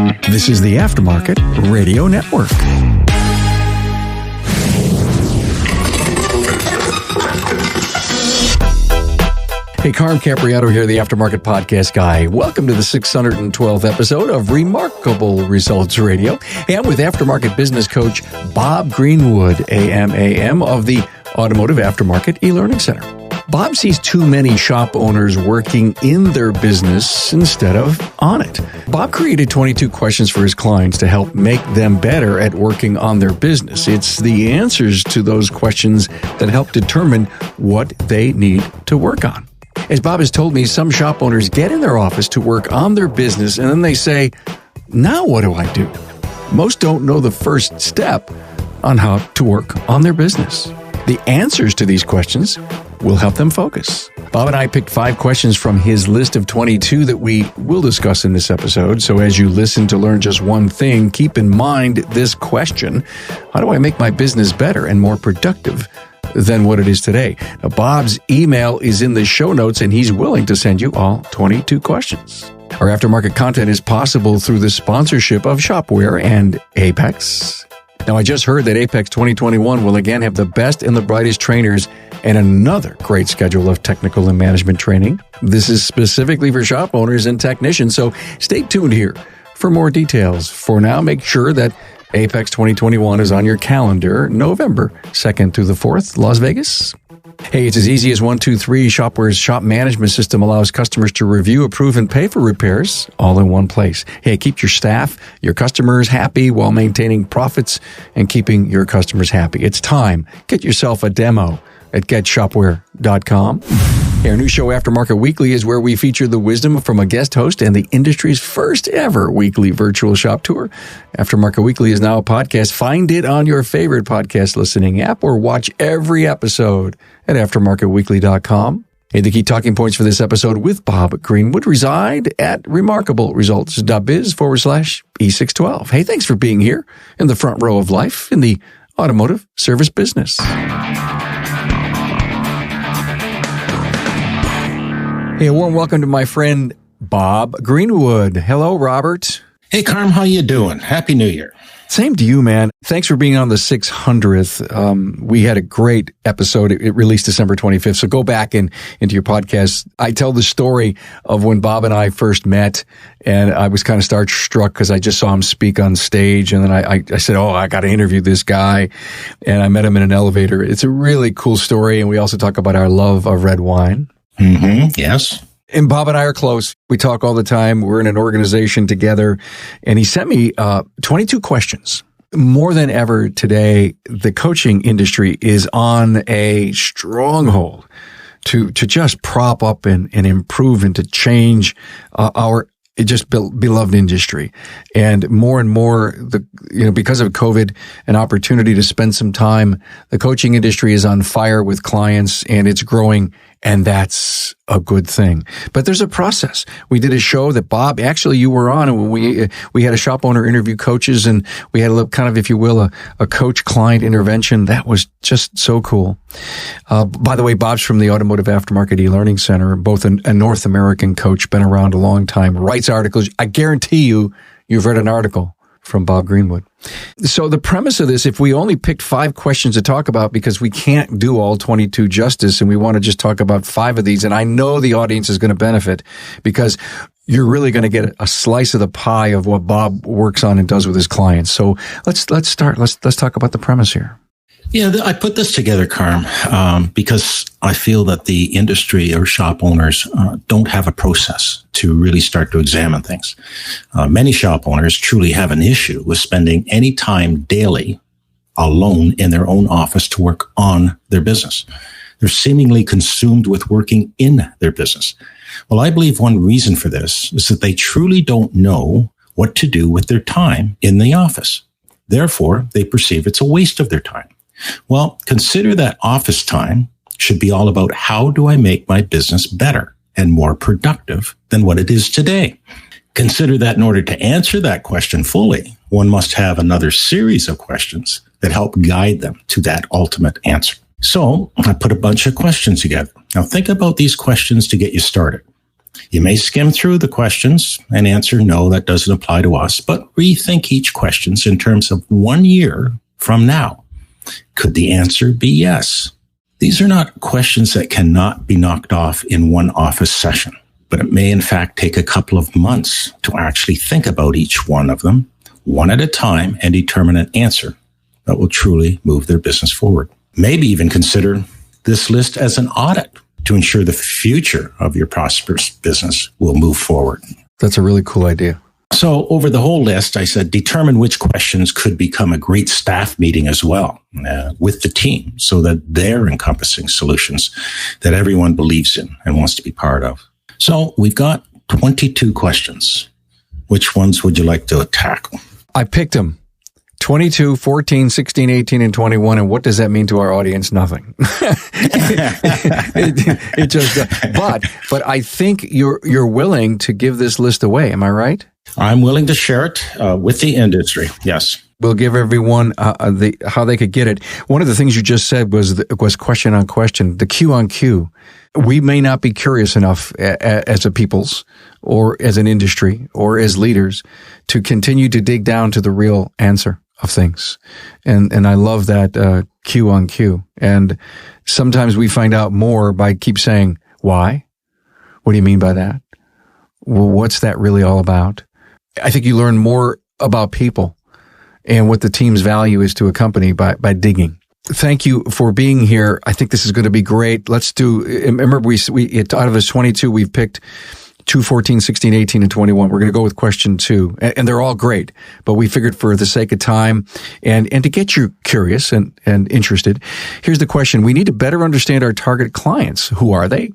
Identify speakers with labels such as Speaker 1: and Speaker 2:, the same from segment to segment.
Speaker 1: This is the Aftermarket Radio Network. Hey, Carm Capriato here, the Aftermarket Podcast Guy. Welcome to the 612th episode of Remarkable Results Radio. Hey, I'm with Aftermarket Business Coach Bob Greenwood AMAM of the Automotive Aftermarket E-Learning Center. Bob sees too many shop owners working in their business instead of on it. Bob created 22 questions for his clients to help make them better at working on their business. It's the answers to those questions that help determine what they need to work on. As Bob has told me, some shop owners get in their office to work on their business and then they say, now what do I do? Most don't know the first step on how to work on their business. The answers to these questions will help them focus. Bob and I picked 5 questions from his list of 22 that we will discuss in this episode. So as you listen to learn just one thing, keep in mind this question: how do I make my business better and more productive than what it is today? Now, Bob's email is in the show notes, and he's willing to send you all 22 questions. Our aftermarket content is possible through the sponsorship of Shopware and Apex. Now, I just heard that Apex 2021 will again have the best and the brightest trainers and another great schedule of technical and management training. This is specifically for shop owners and technicians, so stay tuned here for more details. For now, make sure that Apex 2021 is on your calendar, November 2nd through the 4th, Las Vegas. Hey, it's as easy as 1, 2, 3. Shopware's shop management system allows customers to review, approve, and pay for repairs all in one place. Hey, keep your staff, your customers happy while maintaining profits and keeping your customers happy. It's time. Get yourself a demo at getshopware.com. Our new show, Aftermarket Weekly, is where we feature the wisdom from a guest host and the industry's first ever weekly virtual shop tour. Aftermarket Weekly is now a podcast. Find it on your favorite podcast listening app or watch every episode at aftermarketweekly.com. Hey, the key talking points for this episode with Bob Greenwood reside at remarkableresults.biz/E612. Hey, thanks for being here in the front row of life in the automotive service business. Hey, a warm welcome to my friend Bob Greenwood. Hello, Robert.
Speaker 2: Hey, Carm, how you doing? Happy New Year.
Speaker 1: Same to you, man. Thanks for being on the 600th. We had a great episode. It released December 25th. So go back into your podcast. I tell the story of when Bob and I first met, and I was kind of starstruck because I just saw him speak on stage. And then I said, oh, I got to interview this guy. And I met him in an elevator. It's a really cool story. And we also talk about our love of red wine.
Speaker 2: Mm-hmm. Yes.
Speaker 1: And Bob and I are close. We talk all the time. We're in an organization together. And he sent me 22 questions. More than ever today, the coaching industry is on a stronghold to just prop up and improve and to change our just beloved industry. And more, because of COVID, an opportunity to spend some time. The coaching industry is on fire with clients and it's growing, and that's a good thing. But there's a process. We did a show that Bob, actually you were on, and we had a shop owner interview coaches, and we had a little kind of, if you will, a coach client intervention. That was just so cool. By the way, Bob's from the Automotive Aftermarket E-Learning Center, both a North American coach, been around a long time, writes articles. I guarantee you've read an article from Bob Greenwood. So the premise of this, if we only picked 5 questions to talk about, because we can't do all 22 justice, and we want to just talk about 5 of these, and I know the audience is going to benefit because you're really going to get a slice of the pie of what Bob works on and does with his clients. So let's start. Let's talk about the premise here.
Speaker 2: Yeah, I put this together, Carm, because I feel that the industry or shop owners don't have a process to really start to examine things. Many shop owners truly have an issue with spending any time daily alone in their own office to work on their business. They're seemingly consumed with working in their business. Well, I believe one reason for this is that they truly don't know what to do with their time in the office. Therefore, they perceive it's a waste of their time. Well, consider that office time should be all about how do I make my business better and more productive than what it is today. Consider that in order to answer that question fully, one must have another series of questions that help guide them to that ultimate answer. So I put a bunch of questions together. Now think about these questions to get you started. You may skim through the questions and answer, no, that doesn't apply to us, but rethink each question in terms of 1 year from now. Could the answer be yes? These are not questions that cannot be knocked off in one office session, but it may in fact take a couple of months to actually think about each one of them, one at a time, and determine an answer that will truly move their business forward. Maybe even consider this list as an audit to ensure the future of your prosperous business will move forward.
Speaker 1: That's a really cool idea.
Speaker 2: So over the whole list, I said, determine which questions could become a great staff meeting as well with the team so that they're encompassing solutions that everyone believes in and wants to be part of. So we've got 22 questions. Which ones would you like to tackle?
Speaker 1: I picked them. 22, 14, 16, 18, and 21. And what does that mean to our audience? Nothing. it just, but I think you're willing to give this list away. Am I right?
Speaker 2: I'm willing to share it with the industry. Yes.
Speaker 1: We'll give everyone how they could get it. One of the things you just said was question on question, the Q on Q. We may not be curious enough as a peoples or as an industry or as leaders to continue to dig down to the real answer of things. And I love that Q on Q. And sometimes we find out more by keep saying, why? What do you mean by that? Well, what's that really all about? I think you learn more about people and what the team's value is to a company by digging. Thank you for being here. I think this is going to be great. Let's do, remember we out of this 22, we've picked 2, 14, 16, 18, and 21. We're going to go with question 2. And they're all great, but we figured for the sake of time and to get you curious and interested, here's the question. We need to better understand our target clients. Who are they?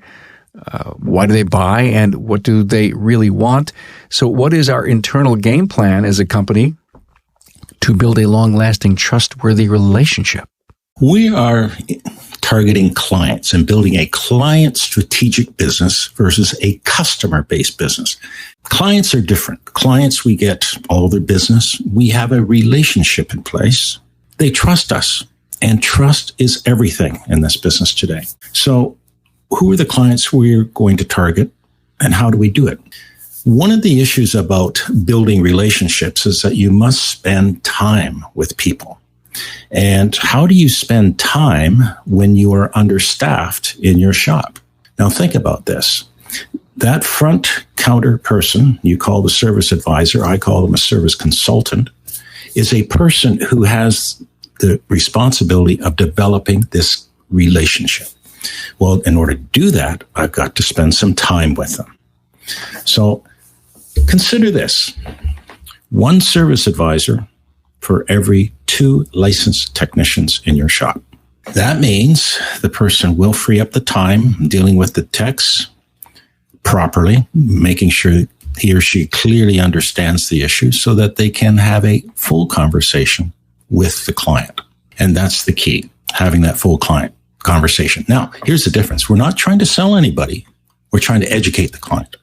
Speaker 1: Why do they buy? And what do they really want? So what is our internal game plan as a company to build a long-lasting, trustworthy relationship?
Speaker 2: We are targeting clients and building a client strategic business versus a customer-based business. Clients are different. Clients, we get all their business. We have a relationship in place. They trust us, and trust is everything in this business today. So who are the clients we're going to target, and how do we do it? One of the issues about building relationships is that you must spend time with people. And how do you spend time when you are understaffed in your shop? Now think about this. That front counter person, you call the service advisor, I call them a service consultant, is a person who has the responsibility of developing this relationship. Well, in order to do that, I've got to spend some time with them. So consider this. One service advisor for every 2 licensed technicians in your shop. That means the person will free up the time dealing with the techs properly, making sure he or she clearly understands the issue so that they can have a full conversation with the client. And that's the key, having that full client conversation. Now, here's the difference. We're not trying to sell anybody. We're trying to educate the client.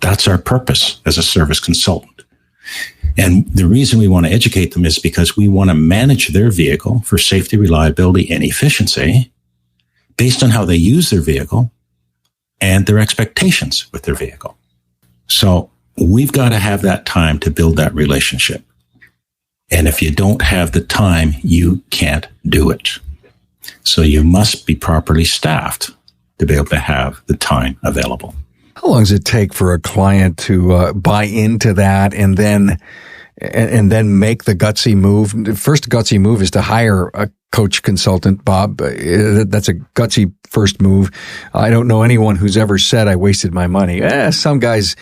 Speaker 2: That's our purpose as a service consultant. And the reason we want to educate them is because we want to manage their vehicle for safety, reliability, and efficiency based on how they use their vehicle and their expectations with their vehicle. So we've got to have that time to build that relationship. And if you don't have the time, you can't do it. So you must be properly staffed to be able to have the time available.
Speaker 1: How long does it take for a client to buy into that and then make the gutsy move? The first gutsy move is to hire a coach consultant, Bob. That's a gutsy first move. I don't know anyone who's ever said I wasted my money. Some guys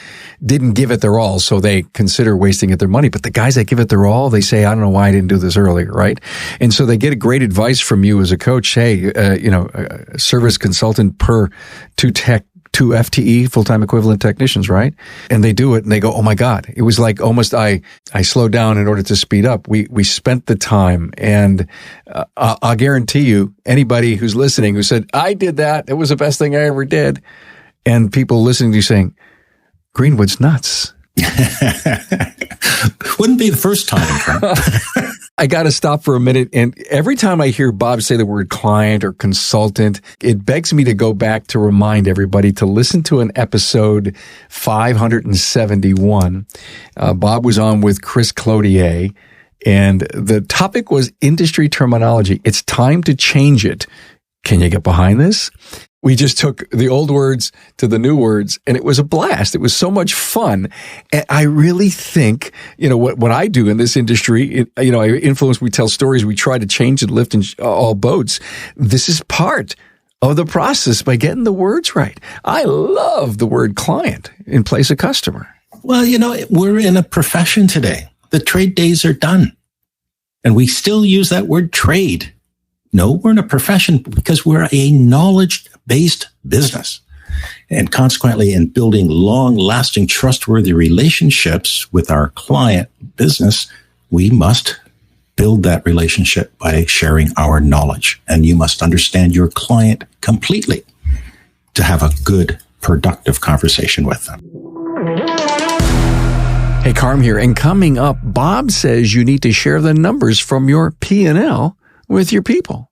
Speaker 1: didn't give it their all, so they consider wasting it their money. But the guys that give it their all, they say, I don't know why I didn't do this earlier, right? And so they get a great advice from you as a coach. Hey, a service consultant per 2 FTE, full-time equivalent technicians, right? And they do it and they go, oh my God. It was like almost I slowed down in order to speed up. We spent the time, and I'll guarantee you, anybody who's listening who said, I did that, it was the best thing I ever did. And people listening to you saying, Greenwood's nuts.
Speaker 2: Wouldn't be the first time.
Speaker 1: I got to stop for a minute. And every time I hear Bob say the word client or consultant, it begs me to go back to remind everybody to listen to an episode 571. Bob was on with Chris Clodier, and the topic was industry terminology. It's time to change it. Can you get behind this? We just took the old words to the new words, and it was a blast. It was so much fun. And I really think, what I do in this industry, I influence, we tell stories, we try to change and lift all boats. This is part of the process by getting the words right. I love the word client in place of customer.
Speaker 2: Well, we're in a profession today. The trade days are done, and we still use that word trade. No, we're in a profession because we're a knowledge-based business. And consequently, in building long-lasting, trustworthy relationships with our client business, we must build that relationship by sharing our knowledge. And you must understand your client completely to have a good, productive conversation with them.
Speaker 1: Hey, Carm here. And coming up, Bob says you need to share the numbers from your P&L with your people.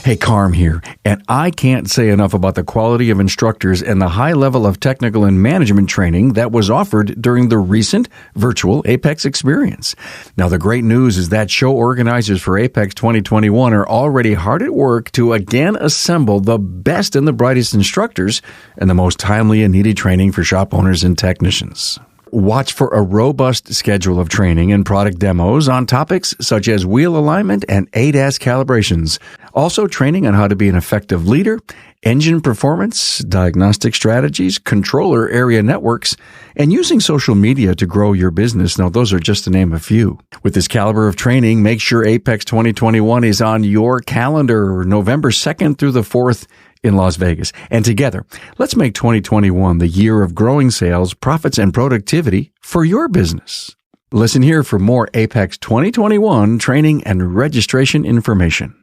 Speaker 1: Hey, Carm here, and I can't say enough about the quality of instructors and the high level of technical and management training that was offered during the recent virtual Apex experience. Now, the great news is that show organizers for Apex 2021 are already hard at work to again assemble the best and the brightest instructors and the most timely and needed training for shop owners and technicians. Watch for a robust schedule of training and product demos on topics such as wheel alignment and ADAS calibrations. Also training on how to be an effective leader, engine performance, diagnostic strategies, controller area networks, and using social media to grow your business. Now, those are just to name a few. With this caliber of training, make sure Apex 2021 is on your calendar November 2nd through the 4th in Las Vegas. And together, let's make 2021 the year of growing sales, profits, and productivity for your business. Listen here for more Apex 2021 training and registration information.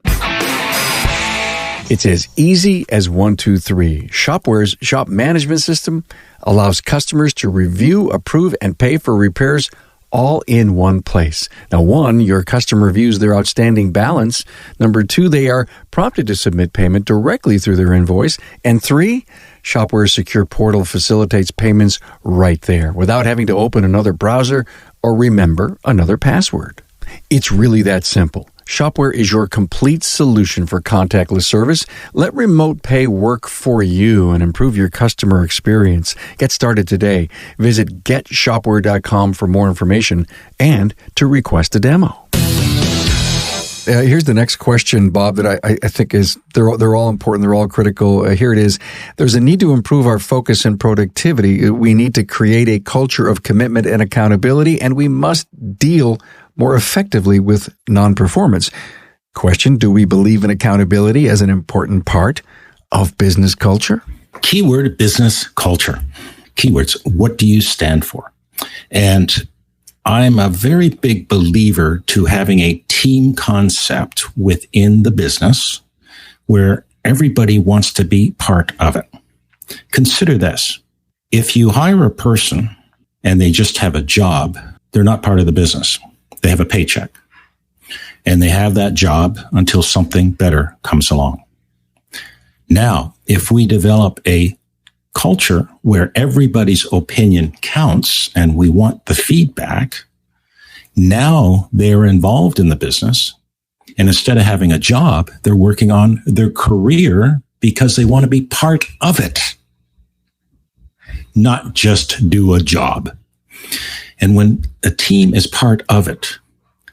Speaker 1: It's as easy as 1, 2, 3. Shopware's shop management system allows customers to review, approve, and pay for repairs all in one place. Now, 1, your customer views their outstanding balance. Number 2, they are prompted to submit payment directly through their invoice. And 3, Shopware's secure portal facilitates payments right there without having to open another browser or remember another password. It's really that simple. Shopware is your complete solution for contactless service. Let remote pay work for you and improve your customer experience. Get started today. Visit getshopware.com for more information and to request a demo. Here's the next question, Bob, that I think is, they're all important. They're all critical. Here it is. There's a need to improve our focus and productivity. We need to create a culture of commitment and accountability, and we must deal more effectively with non-performance. Question, do we believe in accountability as an important part of business culture?
Speaker 2: Keyword, business culture. Keywords, what do you stand for? And I'm a very big believer to having a team concept within the business where everybody wants to be part of it. Consider this. If you hire a person and they just have a job, they're not part of the business. They have a paycheck, and they have that job until something better comes along. Now, if we develop a culture where everybody's opinion counts and we want the feedback, now they're involved in the business, and instead of having a job, they're working on their career because they want to be part of it, not just do a job. And when a team is part of it,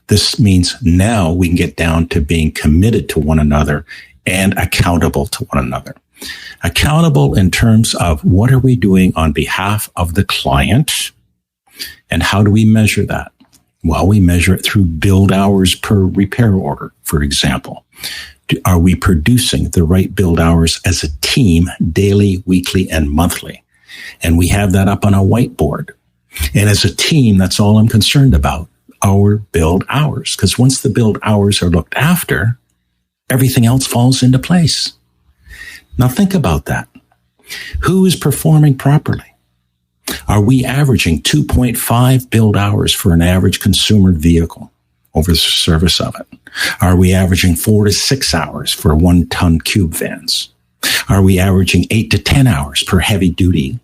Speaker 2: this means now we can get down to being committed to one another and accountable to one another. Accountable in terms of what are we doing on behalf of the client, and how do we measure that? Well, we measure it through build hours per repair order, for example. Are we producing the right build hours as a team daily, weekly, and monthly? And we have that up on a whiteboard. And as a team, that's all I'm concerned about, our build hours. Because once the build hours are looked after, everything else falls into place. Now think about that. Who is performing properly? Are we averaging 2.5 build hours for an average consumer vehicle? over the service of it? Are we averaging 4 to 6 hours for 1-ton cube vans? Are we averaging 8 to 10 hours per heavy duty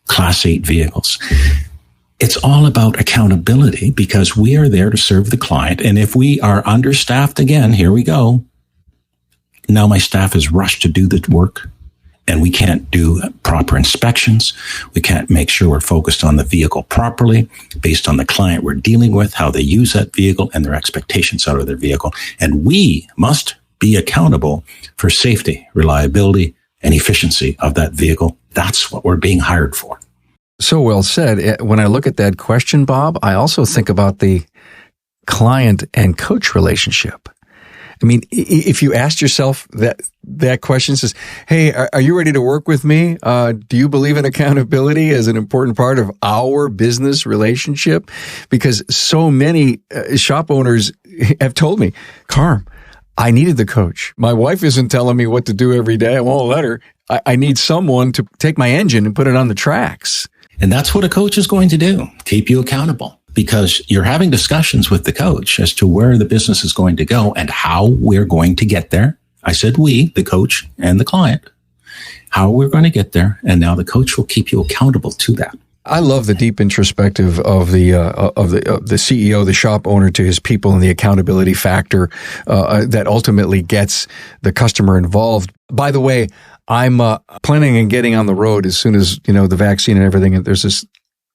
Speaker 2: Class 8 vehicles? It's all about accountability because we are there to serve the client. And if we are understaffed again, here we go. Now my staff is rushed to do the work and we can't do proper inspections. We can't make sure we're focused on the vehicle properly based on the client we're dealing with, how they use that vehicle and their expectations out of their vehicle. And we must be accountable for safety, reliability, and efficiency of that vehicle. That's what we're being hired for.
Speaker 1: So well said. When I look at that question, Bob, I also think about the client and coach relationship. I mean, if you asked yourself that question, says, hey, are you ready to work with me? Do you believe in accountability as an important part of our business relationship? Because so many shop owners have told me, Carm, I needed the coach. My wife isn't telling me what to do every day. I won't let her. I need someone to take my engine and put it on the tracks.
Speaker 2: And that's what a coach is going to do, keep you accountable, because you're having discussions with the coach as to where the business is going to go and how we're going to get there. I said we, the coach and the client, how we're going to get there. And now the coach will keep you accountable to that.
Speaker 1: I love the deep introspective of the CEO, the shop owner, to his people, and the accountability factor that ultimately gets the customer involved. By the way, I'm planning on getting on the road as soon as the vaccine and everything. And there's this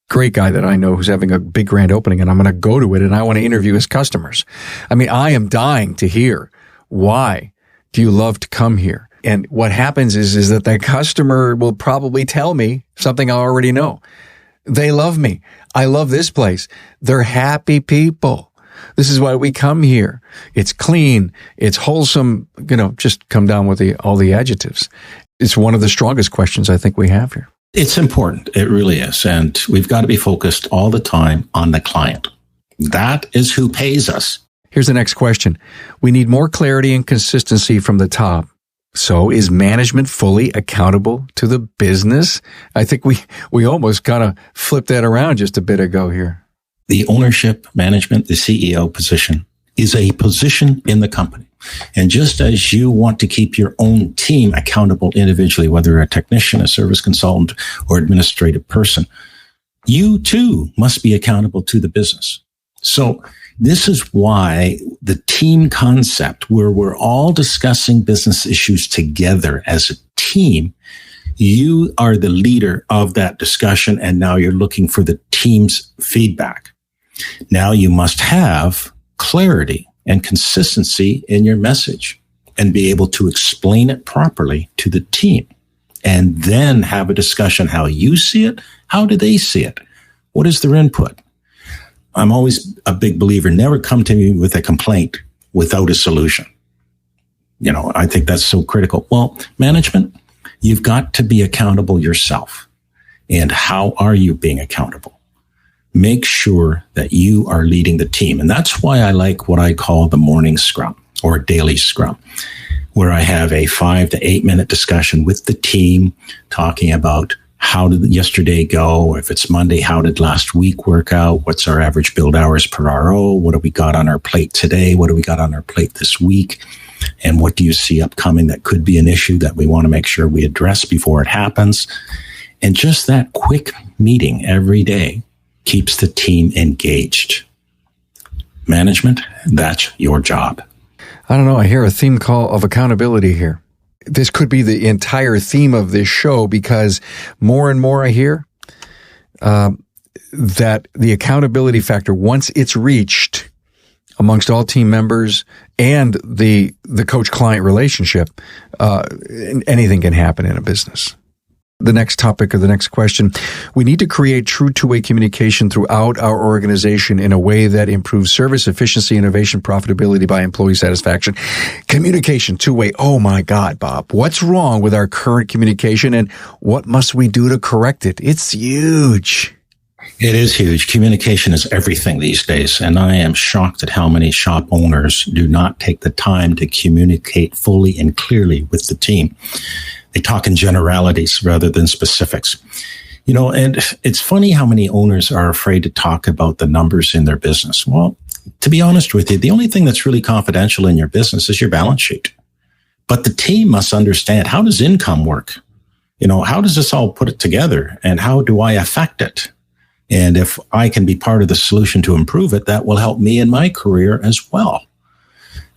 Speaker 1: great guy that I know who's having a big grand opening, and I'm going to go to it, and I want to interview his customers. I mean, I am dying to hear, why do you love to come here? And what happens is that the customer will probably tell me something I already know. They love me. I love this place. They're happy people. This is why we come here. It's clean. It's wholesome. Just come down with all the adjectives. It's one of the strongest questions I think we have here.
Speaker 2: It's important. It really is. And we've got to be focused all the time on the client. That is who pays us.
Speaker 1: Here's the next question. We need more clarity and consistency from the top. So is management fully accountable to the business? I think we almost kind of flipped that around just a bit ago here.
Speaker 2: The ownership, management, the CEO position is a position in the company. And just as you want to keep your own team accountable individually, whether you're a technician, a service consultant, or administrative person, you too must be accountable to the business. So this is why the team concept, where we're all discussing business issues together as a team, you are the leader of that discussion, and now you're looking for the team's feedback. Now you must have clarity and consistency in your message and be able to explain it properly to the team, and then have a discussion how you see it, how do they see it, what is their input. I'm always a big believer, never come to me with a complaint without a solution. I think that's so critical. Well, management, you've got to be accountable yourself. And how are you being accountable? Make sure that you are leading the team. And that's why I like what I call the morning scrum or daily scrum, where I have a 5 to 8 minute discussion with the team talking about how did yesterday go? If it's Monday, how did last week work out? What's our average build hours per RO? What do we got on our plate today? What do we got on our plate this week? And what do you see upcoming that could be an issue that we want to make sure we address before it happens? And just that quick meeting every day keeps the team engaged. Management, that's your job.
Speaker 1: I don't know. I hear a theme call of accountability here. This could be the entire theme of this show, because more and more I hear that the accountability factor, once it's reached amongst all team members and the coach-client relationship, anything can happen in a business. The next topic or the next question, we need to create true two-way communication throughout our organization in a way that improves service, efficiency, innovation, profitability by employee satisfaction. Communication, two-way. Oh my God, Bob, what's wrong with our current communication, and what must we do to correct it? It's huge.
Speaker 2: It is huge. Communication is everything these days. And I am shocked at how many shop owners do not take the time to communicate fully and clearly with the team. They talk in generalities rather than specifics. And it's funny how many owners are afraid to talk about the numbers in their business. Well, to be honest with you, the only thing that's really confidential in your business is your balance sheet. But the team must understand, how does income work? How does this all put it together, and how do I affect it? And if I can be part of the solution to improve it, that will help me in my career as well.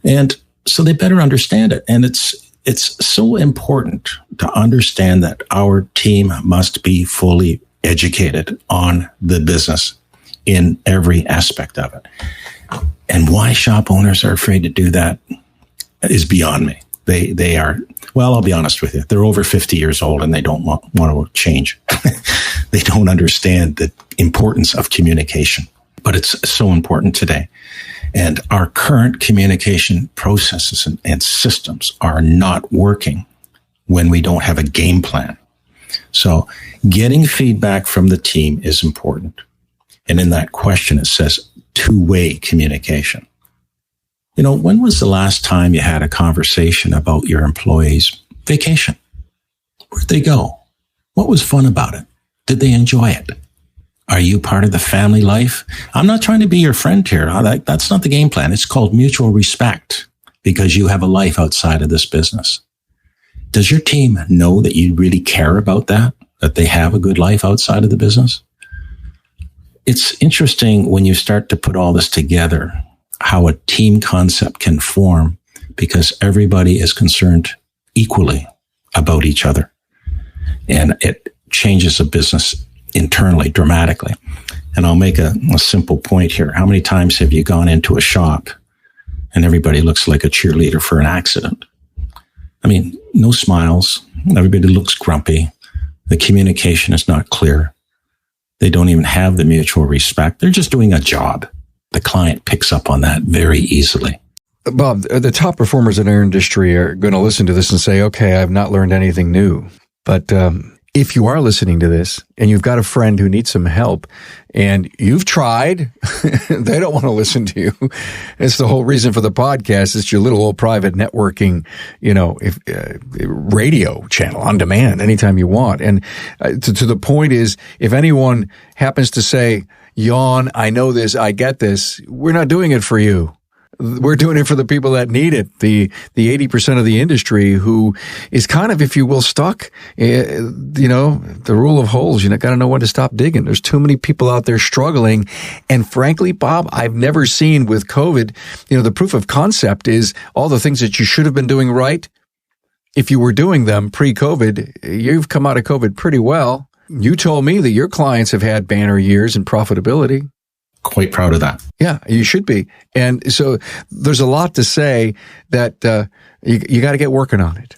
Speaker 2: And so they better understand it. And it's so important to understand that our team must be fully educated on the business in every aspect of it. And why shop owners are afraid to do that is beyond me. They are, well, I'll be honest with you, they're over 50 years old and they don't want to change. They don't understand the importance of communication, but it's so important today. And our current communication processes and systems are not working when we don't have a game plan. So getting feedback from the team is important. And in that question, it says two-way communication. When was the last time you had a conversation about your employees' vacation? Where'd they go? What was fun about it? Did they enjoy it? Are you part of the family life? I'm not trying to be your friend here. That's not the game plan. It's called mutual respect, because you have a life outside of this business. Does your team know that you really care about that they have a good life outside of the business? It's interesting when you start to put all this together, how a team concept can form, because everybody is concerned equally about each other. And it changes a business internally dramatically. And I'll make a simple point here. How many times have you gone into a shop and everybody looks like a cheerleader for an accident? I mean, no smiles. Everybody looks grumpy. The communication is not clear. They don't even have the mutual respect. They're just doing a job. The client picks up on that very easily.
Speaker 1: Bob, the top performers in our industry are going to listen to this and say, okay, I've not learned anything new. But if you are listening to this and you've got a friend who needs some help and you've tried, they don't want to listen to you. It's the whole reason for the podcast. It's your little old private networking, radio channel on demand anytime you want. And to the point is, if anyone happens to say, yawn, I know this, I get this, we're not doing it for you. We're doing it for the people that need it, the 80% of the industry who is kind of, if you will, stuck. The rule of holes, got to know when to stop digging. There's too many people out there struggling. And frankly, Bob, I've never seen with COVID, the proof of concept is all the things that you should have been doing right. If you were doing them pre-COVID, you've come out of COVID pretty well. You told me that your clients have had banner years in profitability.
Speaker 2: Quite proud of that.
Speaker 1: Yeah, you should be. And so there's a lot to say that you got to get working on it.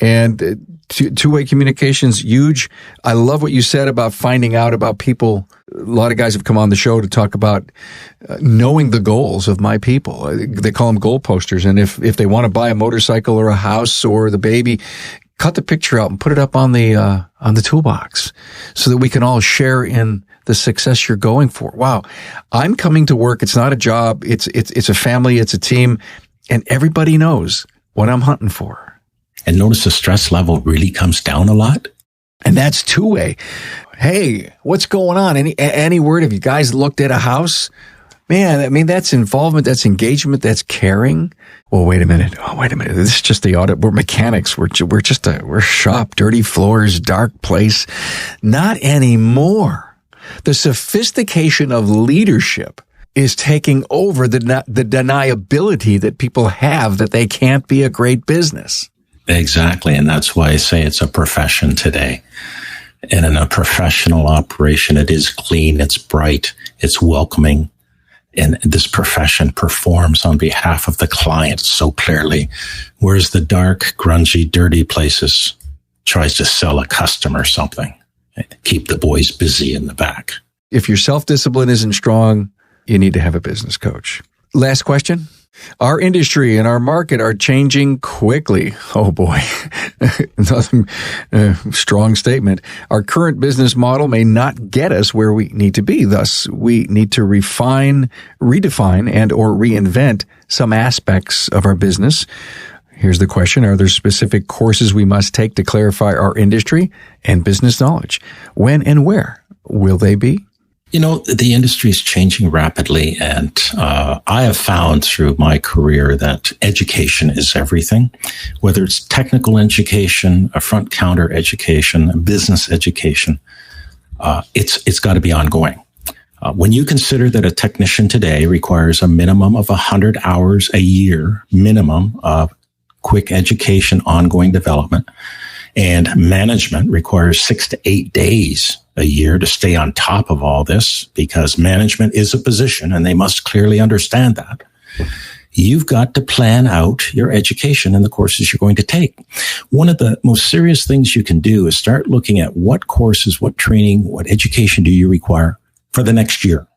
Speaker 1: And two-way communication's huge. I love what you said about finding out about people. A lot of guys have come on the show to talk about knowing the goals of my people. They call them goal posters. And if they want to buy a motorcycle or a house or the baby, cut the picture out and put it up on the toolbox so that we can all share in the success you're going for. Wow. I'm coming to work. It's not a job. It's a family. It's a team, and everybody knows what I'm hunting for.
Speaker 2: And notice the stress level really comes down a lot.
Speaker 1: And that's two-way. Hey, what's going on? Any word? Have you guys looked at a house? Man, I mean, that's involvement, that's engagement, that's caring. Well, wait a minute. This is just the audit. We're mechanics. We're shop, dirty floors, dark place. Not anymore. The sophistication of leadership is taking over the deniability that people have that they can't be a great business.
Speaker 2: Exactly. And that's why I say it's a profession today. And in a professional operation, it is clean, it's bright, it's welcoming. And this profession performs on behalf of the client so clearly, whereas the dark, grungy, dirty places tries to sell a customer something, keep the boys busy in the back.
Speaker 1: If your self-discipline isn't strong, you need to have a business coach. Last question. Our industry and our market are changing quickly. Oh boy, another strong statement. Our current business model may not get us where we need to be. Thus, we need to refine, redefine, and or reinvent some aspects of our business. Here's the question. Are there specific courses we must take to clarify our industry and business knowledge? When and where will they be?
Speaker 2: The industry is changing rapidly, and I have found through my career that education is everything, whether it's technical education, a front counter education, a business education. It's got to be ongoing. When you consider that a technician today requires a minimum of 100 hours a year, minimum of quick education, ongoing development, and management requires 6 to 8 days a year to stay on top of all this, because management is a position and they must clearly understand that. You've got to plan out your education and the courses you're going to take. One of the most serious things you can do is start looking at what courses, what training, what education do you require for the next year.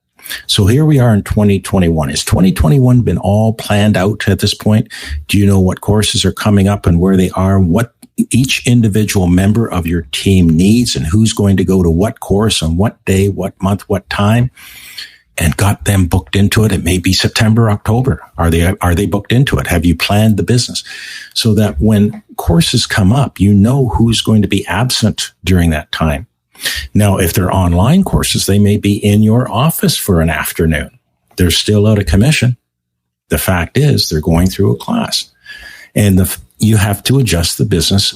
Speaker 2: So here we are in 2021. Has 2021 been all planned out at this point? Do you know what courses are coming up and where they are, what each individual member of your team needs, and who's going to go to what course on what day, what month, what time, and got them booked into it? It may be September, October. Are they booked into it? Have you planned the business so that when courses come up, you know who's going to be absent during that time? Now, if they're online courses, they may be in your office for an afternoon. They're still out of commission. The fact is they're going through a class, and you have to adjust the business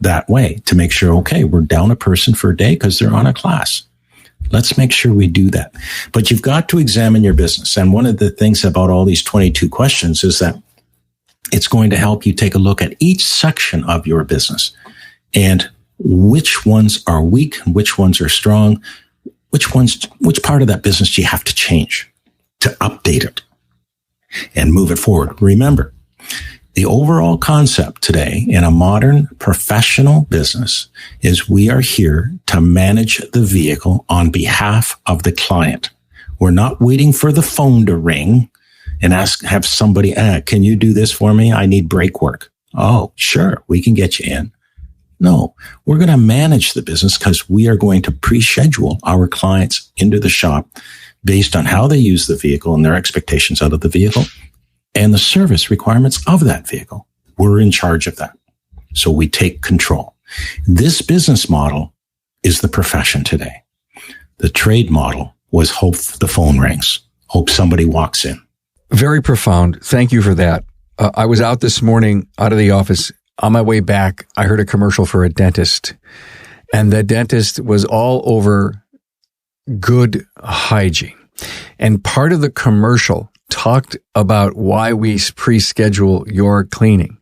Speaker 2: that way to make sure, okay, we're down a person for a day because they're on a class. Let's make sure we do that. But you've got to examine your business. And one of the things about all these 22 questions is that it's going to help you take a look at each section of your business and which ones are weak and which ones are strong, which part of that business do you have to change to update it and move it forward. Remember, the overall concept today in a modern professional business is we are here to manage the vehicle on behalf of the client. We're not waiting for the phone to ring and have somebody, can you do this for me? I need brake work. Oh, sure, we can get you in. No, we're going to manage the business because we are going to pre-schedule our clients into the shop based on how they use the vehicle and their expectations out of the vehicle and the service requirements of that vehicle. We're in charge of that. So we take control. This business model is the profession today. The trade model was hope the phone rings, hope somebody walks in.
Speaker 1: Very profound. Thank you for that. I was out this morning, out of the office. On my way back, I heard a commercial for a dentist, and the dentist was all over good hygiene. And part of the commercial talked about why we pre-schedule your cleaning.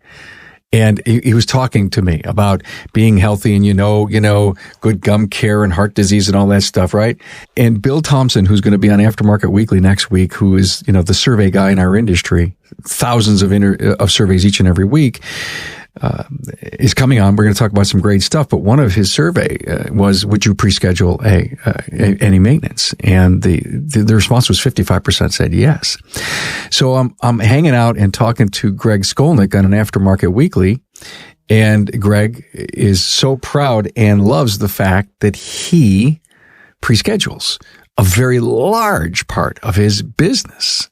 Speaker 1: And he was talking to me about being healthy and, good gum care and heart disease and all that stuff, right? And Bill Thompson, who's going to be on Aftermarket Weekly next week, who is, the survey guy in our industry, thousands of surveys each and every week, is coming on. We're going to talk about some great stuff, but one of his survey was, would you pre-schedule any maintenance? And the response was 55% said yes. So I'm hanging out and talking to Greg Skolnick on an Aftermarket Weekly, and Greg is so proud and loves the fact that he pre-schedules a very large part of his business.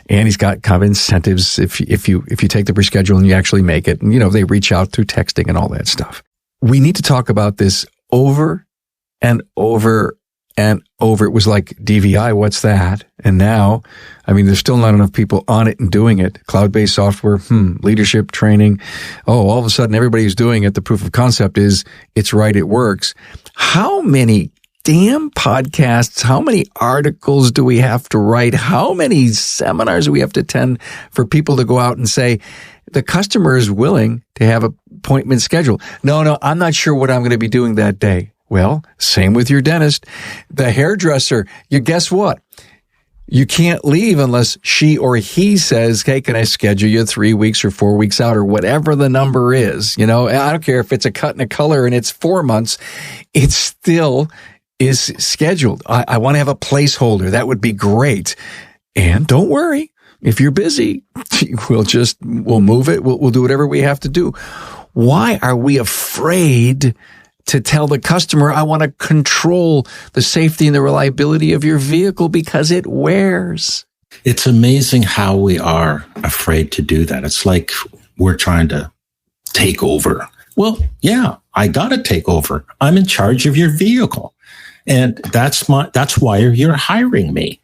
Speaker 1: And he's got kind of incentives if you take the pre-schedule and you actually make it. And, they reach out through texting and all that stuff. We need to talk about this over and over and over. It was like DVI, what's that? And now, there's still not enough people on it and doing it. Cloud-based software, leadership training. Oh, all of a sudden everybody's doing it. The proof of concept is it's right, it works. How many damn podcasts, how many articles do we have to write? How many seminars do we have to attend for people to go out and say, the customer is willing to have an appointment scheduled? No, I'm not sure what I'm going to be doing that day. Well, same with your dentist. The hairdresser, guess what? You can't leave unless she or he says, hey, can I schedule you 3 weeks or 4 weeks out or whatever the number is? I don't care if it's a cut and a color and it's 4 months. It still is scheduled. I want to have a placeholder. That would be great. And don't worry. If you're busy, we'll move it. We'll do whatever we have to do. Why are we afraid to tell the customer, I want to control the safety and the reliability of your vehicle because it wears?
Speaker 2: It's amazing how we are afraid to do that. It's like we're trying to take over. Well, yeah, I got to take over. I'm in charge of your vehicle. And that's why you're hiring me,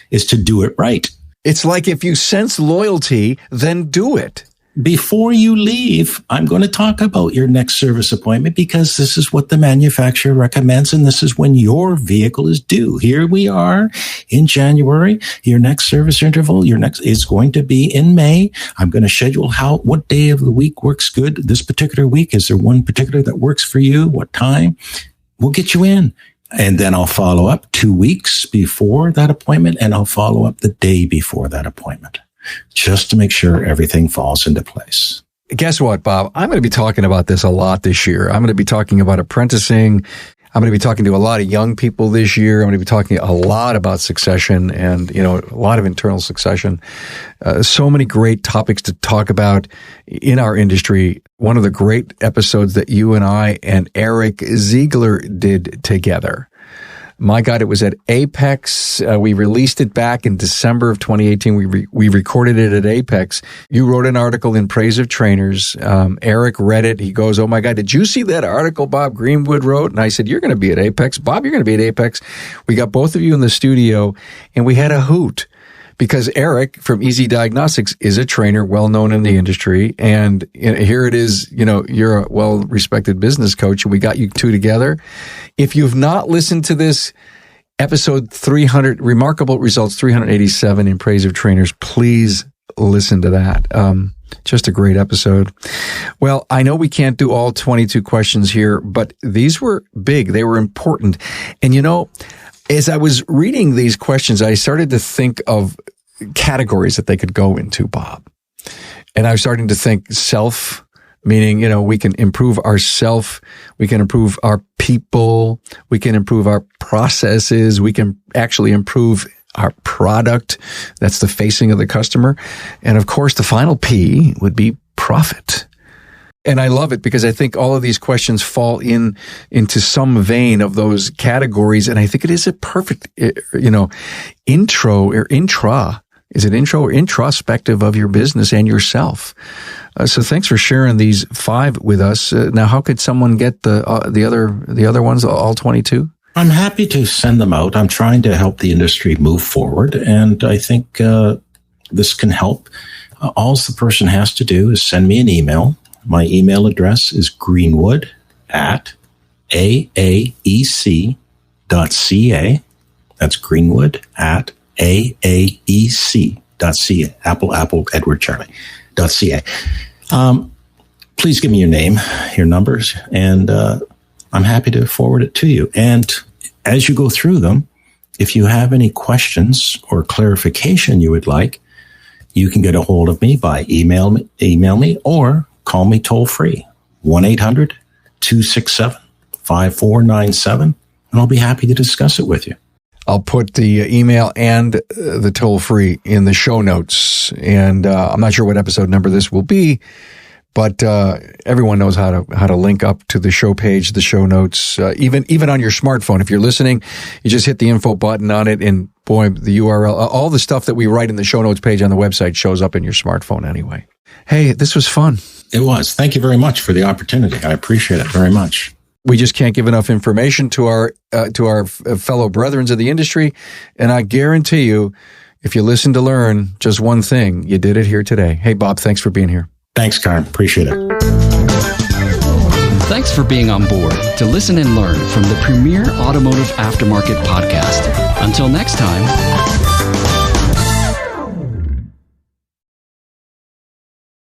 Speaker 2: is to do it right.
Speaker 1: It's like if you sense loyalty, then do it.
Speaker 2: Before you leave, I'm going to talk about your next service appointment because this is what the manufacturer recommends, and this is when your vehicle is due. Here we are in January. Your next service interval, is going to be in May. I'm going to schedule what day of the week works good this particular week. Is there one particular that works for you? What time? We'll get you in. And then I'll follow up 2 weeks before that appointment, and I'll follow up the day before that appointment, just to make sure everything falls into place.
Speaker 1: Guess what, Bob? I'm going to be talking about this a lot this year. I'm going to be talking about apprenticing. I'm going to be talking to a lot of young people this year. I'm going to be talking a lot about succession and, a lot of internal succession. So many great topics to talk about in our industry. One of the great episodes that you and I and Eric Ziegler did together. My God, it was at Apex. We released it back in December of 2018. We recorded it at Apex. You wrote an article in praise of trainers. Eric read it. He goes, "Oh my God, did you see that article Bob Greenwood wrote?" And I said, "You're going to be at Apex. Bob, you're going to be at Apex." We got both of you in the studio and we had a hoot. Because Eric from Easy Diagnostics is a trainer well known in the industry. And here it is, you're a well-respected business coach, and we got you two together. If you've not listened to this episode 300, Remarkable Results 387 in Praise of Trainers, please listen to that. Just a great episode. Well, I know we can't do all 22 questions here, but these were big. They were important. And as I was reading these questions, I started to think of categories that they could go into, Bob. And I was starting to think self, meaning, we can improve ourself, we can improve our people, we can improve our processes, we can actually improve our product. That's the facing of the customer. And of course, the final P would be profit. And I love it because I think all of these questions fall into some vein of those categories. And I think it is a perfect, intro or intra. Is it intro or introspective of your business and yourself? So thanks for sharing these 5 with us. Now, how could someone get the other ones, all 22?
Speaker 2: I'm happy to send them out. I'm trying to help the industry move forward. And I think, this can help. All the person has to do is send me an email. My email address is greenwood@aaec.ca. That's greenwood@aaec.ca. Apple, Edward, Charlie.ca. Please give me your name, your numbers, and I'm happy to forward it to you. And as you go through them, if you have any questions or clarification you would like, you can get a hold of me by email me, or call me toll free, 1-800-267-5497, and I'll be happy to discuss it with you.
Speaker 1: I'll put the email and the toll free in the show notes. And I'm not sure what episode number this will be, but everyone knows how to link up to the show page, the show notes, even on your smartphone. If you're listening, you just hit the info button on it, and boy, the URL, all the stuff that we write in the show notes page on the website shows up in your smartphone anyway. Hey, this was fun.
Speaker 2: It was. Thank you very much for the opportunity. I appreciate it very much.
Speaker 1: We just can't give enough information to our fellow brethren of the industry. And I guarantee you, if you listen to learn just one thing, you did it here today. Hey, Bob, thanks for being here.
Speaker 2: Thanks, Carm. Appreciate it.
Speaker 3: Thanks for being on board to listen and learn from the premier automotive aftermarket podcast. Until next time.